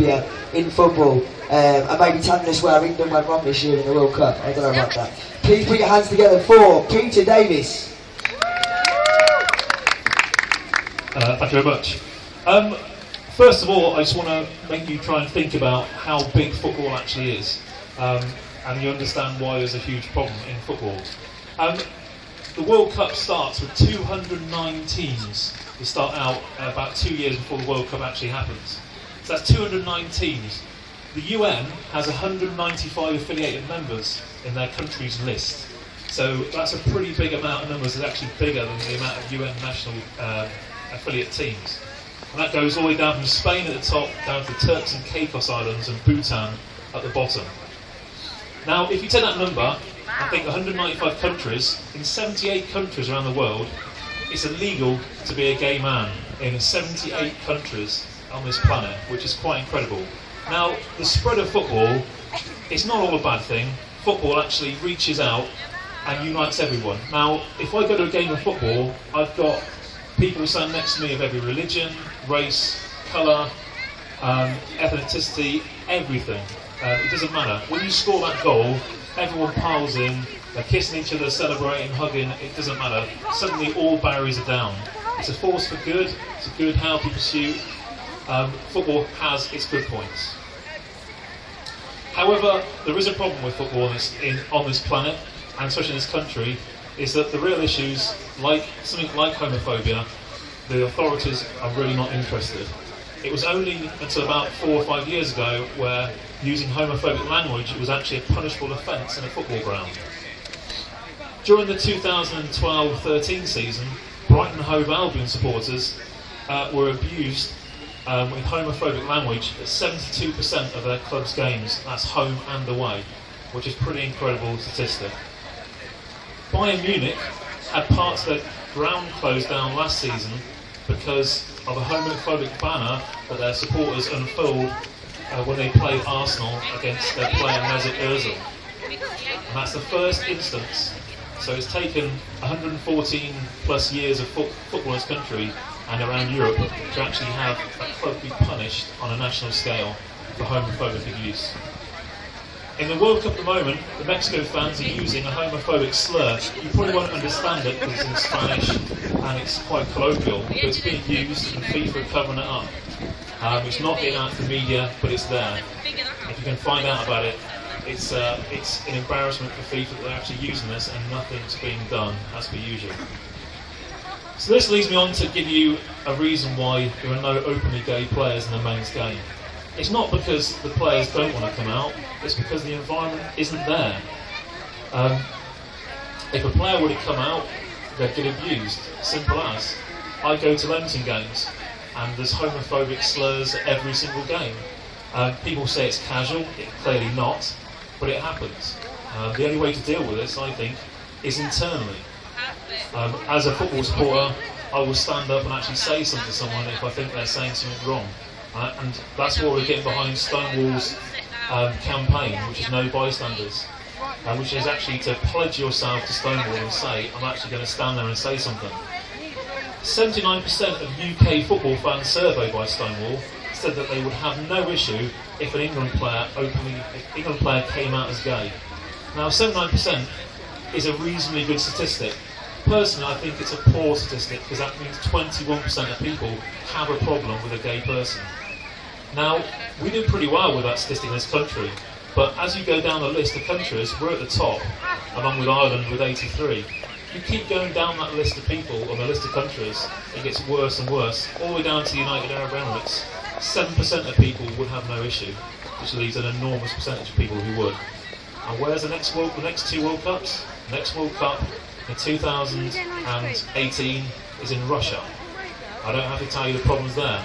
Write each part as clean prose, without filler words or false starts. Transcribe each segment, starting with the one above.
homophobia in football, and maybe telling us where England went wrong this year in the World Cup. I don't know about that. Please put your hands together for Peter Davis. Thank you very much. First of all, I just want to make you try and think about how big football actually is, and you understand why there's a huge problem in football. The World Cup starts with 209 teams. They start out about 2 years before the World Cup actually happens. So that's 209 teams. The UN has 195 affiliated members in their country's list. So that's a pretty big amount of numbers. It's actually bigger than the amount of UN national affiliate teams. And that goes all the way down from Spain at the top, down to the Turks and Caicos Islands and Bhutan at the bottom. Now, if you take that number, I think 195 countries, in 78 countries around the world, it's illegal to be a gay man in 78 countries on this planet, which is quite incredible. Now, the spread of football, it's not all a bad thing. Football actually reaches out and unites everyone. Now, if I go to a game of football, I've got people standing next to me of every religion, race, colour, ethnicity, everything. It doesn't matter. When you score that goal, everyone piles in, they're kissing each other, celebrating, hugging, it doesn't matter. Suddenly all barriers are down. It's a force for good, it's a good, healthy pursuit. Football has its good points. However, there is a problem with football on this planet, and especially in this country, is that the real issues, like something like homophobia, the authorities are really not interested. It was only until about 4 or 5 years ago where using homophobic language was actually a punishable offence in a football ground. During the 2012-13 season, Brighton Hove Albion supporters were abused with homophobic language at 72% of their club's games. That's home and away, which is a pretty incredible statistic. Bayern Munich had parts of their ground closed down last season because of a homophobic banner that their supporters unfurled when they played Arsenal against their player Mesut Ozil. And that's the first instance. So it's taken 114 plus years of football in this country and around Europe to actually have a club be punished on a national scale for homophobic abuse. In the World Cup at the moment, the Mexico fans are using a homophobic slur. You probably won't understand it because it's in Spanish and it's quite colloquial, but it's being used and FIFA are covering it up. It's not getting out to the media, but it's there. If you can find out about it, it's an embarrassment for FIFA that they're actually using this and nothing's being done as per usual. So this leads me on to give you a reason why there are no openly gay players in the men's game. It's not because the players don't want to come out, it's because the environment isn't there. If a player were to come out, they'd get abused. Simple as. I go to Leamington games and there's homophobic slurs at every single game. People say it's casual, it's clearly not, but it happens. The only way to deal with this, I think, is internally. As a football supporter, I will stand up and actually say something to someone if I think they're saying something wrong. And that's why we're getting behind Stonewall's campaign, which is No Bystanders, which is actually to pledge yourself to Stonewall and say, I'm actually going to stand there and say something. 79% of UK football fans surveyed by Stonewall said that they would have no issue if an England player came out as gay. Now, 79% is a reasonably good statistic. Personally, I think it's a poor statistic because that means 21% of people have a problem with a gay person. Now, we do pretty well with that statistic in this country, but as you go down the list of countries, we're at the top, along with Ireland with 83. You keep going down that list of people, or the list of countries, it gets worse and worse, all the way down to the United Arab Emirates. 7% of people would have no issue, which leaves an enormous percentage of people who would. And where's the next two World Cups? The next World Cup in 2018 is in Russia. I don't have to tell you the problems there.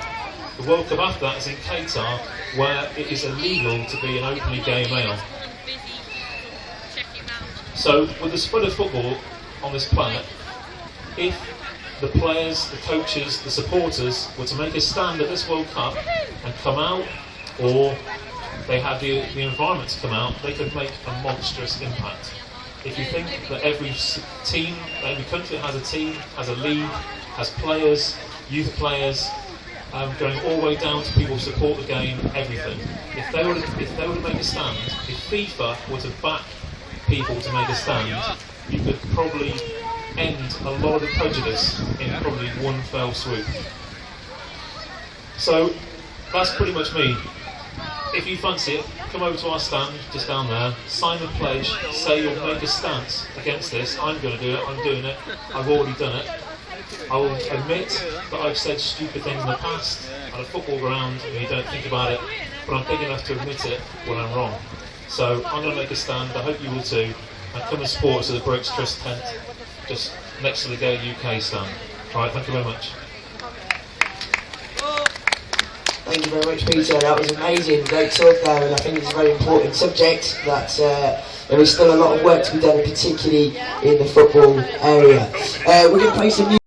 The World Cup after that is in Qatar, where it is illegal to be an openly gay male. So, with the spread of football on this planet, if the players, the coaches, the supporters were to make a stand at this World Cup and come out, or they had the environment to come out, they could make a monstrous impact. If you think that every country that has a team, has a league, has players, youth players, going all the way down to people who support the game, everything. If they were to make a stand, if FIFA were to back people to make a stand, you could probably end a lot of the prejudice in probably one fell swoop. So that's pretty much me. If you fancy it, come over to our stand just down there, sign the pledge, say you'll make a stance against this. I'm going to do it, I'm doing it, I've already done it. I will admit that I've said stupid things in the past at a football ground and you don't think about it, but I'm big enough to admit it when I'm wrong. So I'm going to make a stand, I hope you will too, and come and support us at the Breaks Trust tent, just next to the Gay UK stand. Right, thank you very much. Thank you very much, Peter. That was amazing. Great talk there, and I think it's a very important subject that there is still a lot of work to be done, particularly in the football area. We're going to play some music.